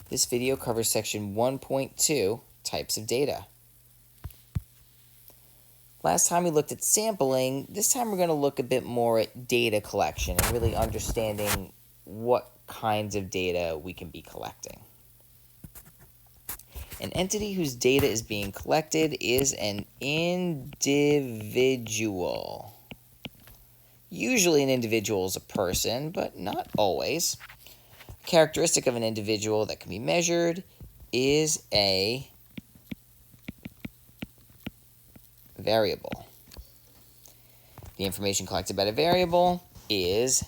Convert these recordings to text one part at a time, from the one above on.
This video covers section 1.2, types of data. Last time we looked at sampling. This time we're going to look a bit more at data collection and really understanding what kinds of data we can be collecting. An entity whose data is being collected is an individual. Usually an individual is a person, but not always. A characteristic of an individual that can be measured is a variable. The information collected by the variable is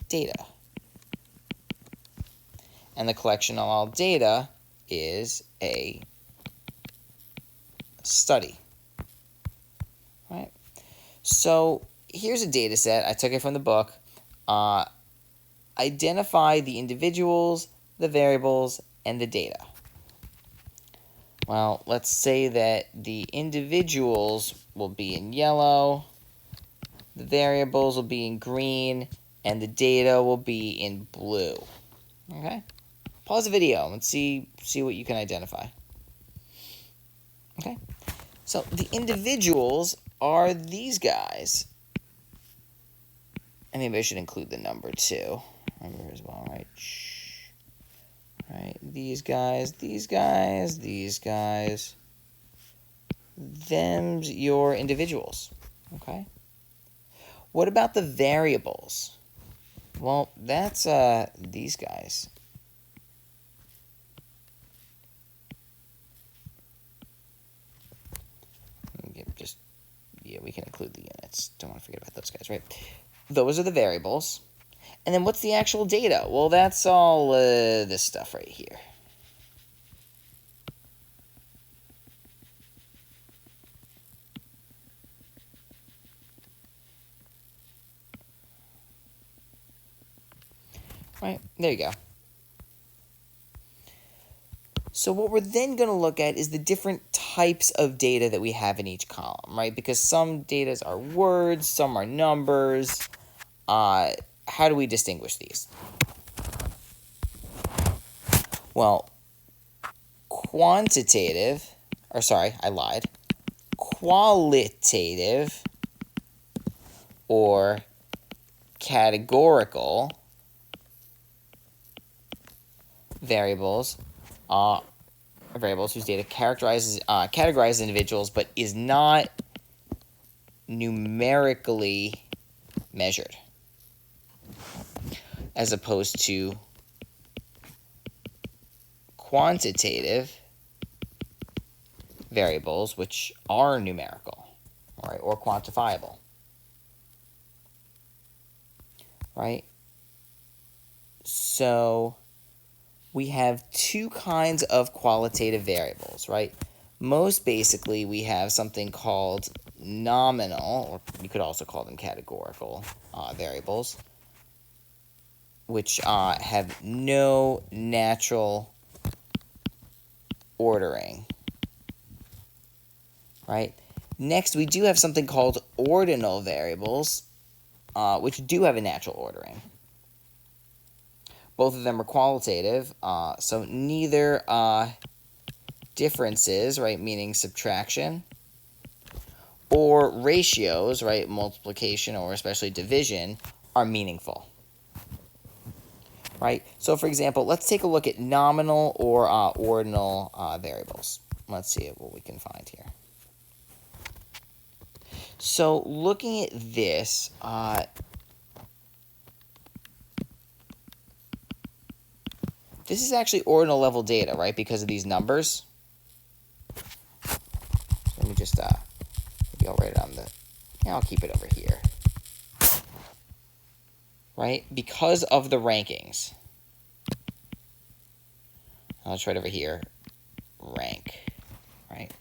data. And the collection of all data is a study. Right? So here's a data set. I took it from the book. Identify the individuals, the variables, and the data. Well, let's say that the individuals will be in yellow, the variables will be in green, and the data will be in blue. Okay? Pause the video and see what you can identify. Okay? So the individuals are these guys. And maybe I should include the number too. Number as well, right? Right, these guys, these guys, these guys. Them's your individuals. Okay? What about the variables? Well, that's these guys. We can include the units. Don't want to forget about those guys, right? Those are the variables. And then what's the actual data? Well, that's all this stuff right here. Right, there you go. So what we're then going to look at is the different types of data that we have in each column, right? Because some data are words, some are numbers. How do we distinguish these? Well, qualitative or categorical variables variables whose data categorizes individuals but is not numerically measured, as opposed to quantitative variables which are numerical, right, or quantifiable, right? So we have two kinds of qualitative variables, right? Most basically, we have something called nominal, or you could also call them categorical variables, which have no natural ordering, right? Next, we do have something called ordinal variables, which do have a natural ordering. Both of them are qualitative, so neither differences, right, meaning subtraction, or ratios, right, multiplication or especially division, are meaningful. Right? So, for example, let's take a look at nominal or ordinal variables. Let's see what we can find here. So, looking at this, this is actually ordinal level data, right, because of these numbers. Let me just, maybe I'll write it on I'll keep it over here. Right, because of the rankings. I'll try it over here. Rank, right?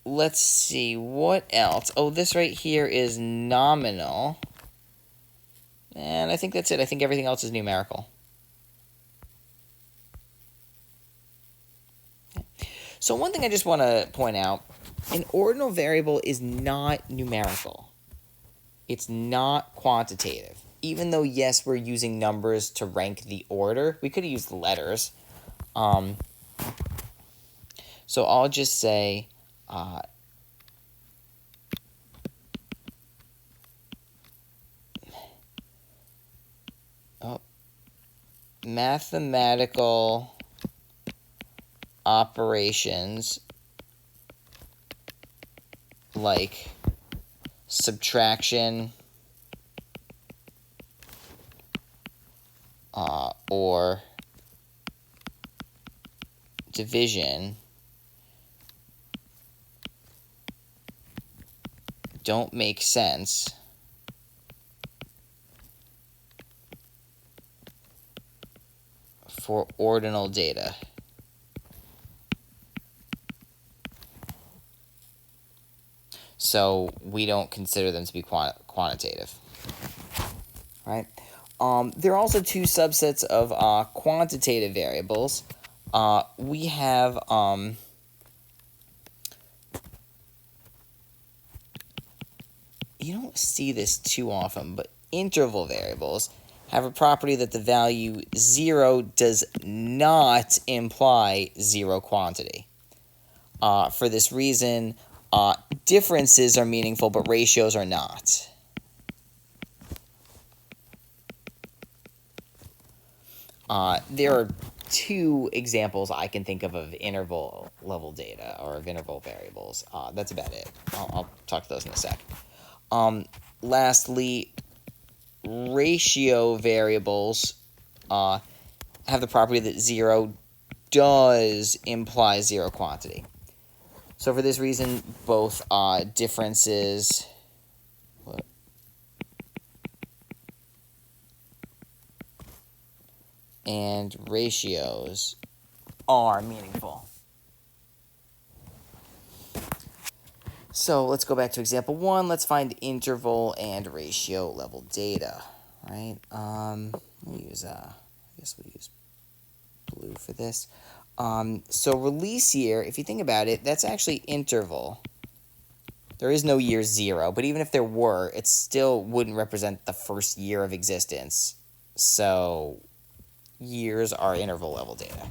Let's see, what else? Oh, this right here is nominal. And I think that's it. I think everything else is numerical. So one thing I just want to point out, an ordinal variable is not numerical. It's not quantitative. even though, yes, we're using numbers to rank the order, we could have used letters. So I'll just say mathematical operations like subtraction or division don't make sense for ordinal data. So we don't consider them to be quantitative, right? There are also two subsets of quantitative variables. We have you don't see this too often, but interval variables have a property that the value 0 does not imply zero quantity. For this reason, differences are meaningful, but ratios are not. There are two examples I can think of interval level data or of interval variables. That's about it. I'll talk to those in a sec. Lastly, ratio variables have the property that 0 does imply zero quantity. So for this reason, both differences and ratios are meaningful. So let's go back to example 1. Let's find interval and ratio level data, right? We'll use, I guess we'll use blue for this. So release year, if you think about it, that's actually interval. There is no year 0, but even if there were, it still wouldn't represent the first year of existence. So years are interval level data.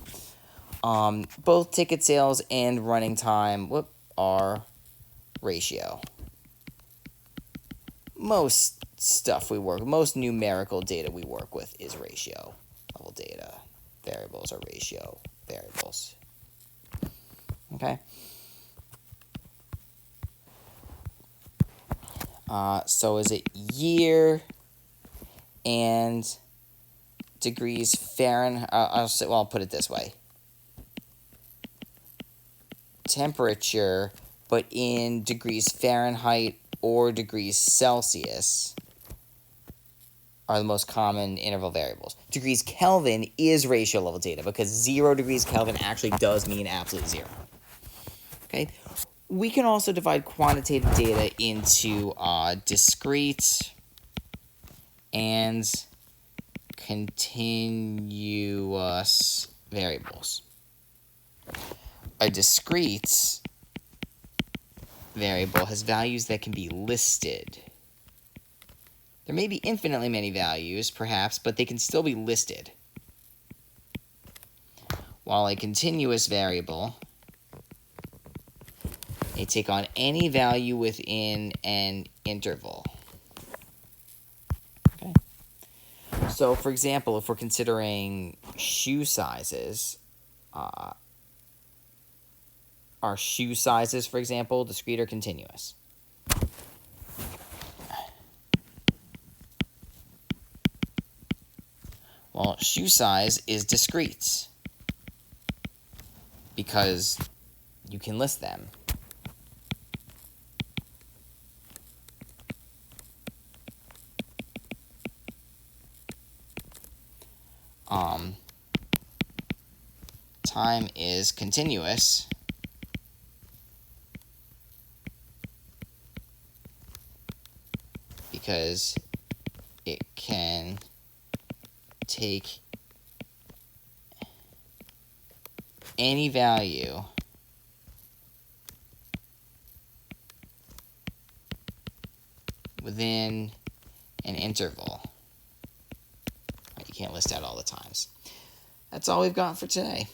Both ticket sales and running time are ratio. Most numerical data we work with is ratio level data. Variables are ratio variables. Okay. So is it year and degrees Fahrenheit? I'll put it this way. Temperature, but in degrees Fahrenheit or degrees Celsius are the most common interval variables. Degrees Kelvin is ratio level data because 0 degrees Kelvin actually does mean absolute 0. Okay. We can also divide quantitative data into discrete and continuous variables. A discrete variable has values that can be listed. There may be infinitely many values, perhaps, but they can still be listed. While a continuous variable may take on any value within an interval. Okay. So, for example, if we're considering shoe sizes, are shoe sizes, for example, discrete or continuous? Well, shoe size is discrete because you can list them. Time is continuous because it can take any value within an interval. You can't list out all the times. That's all we've got for today.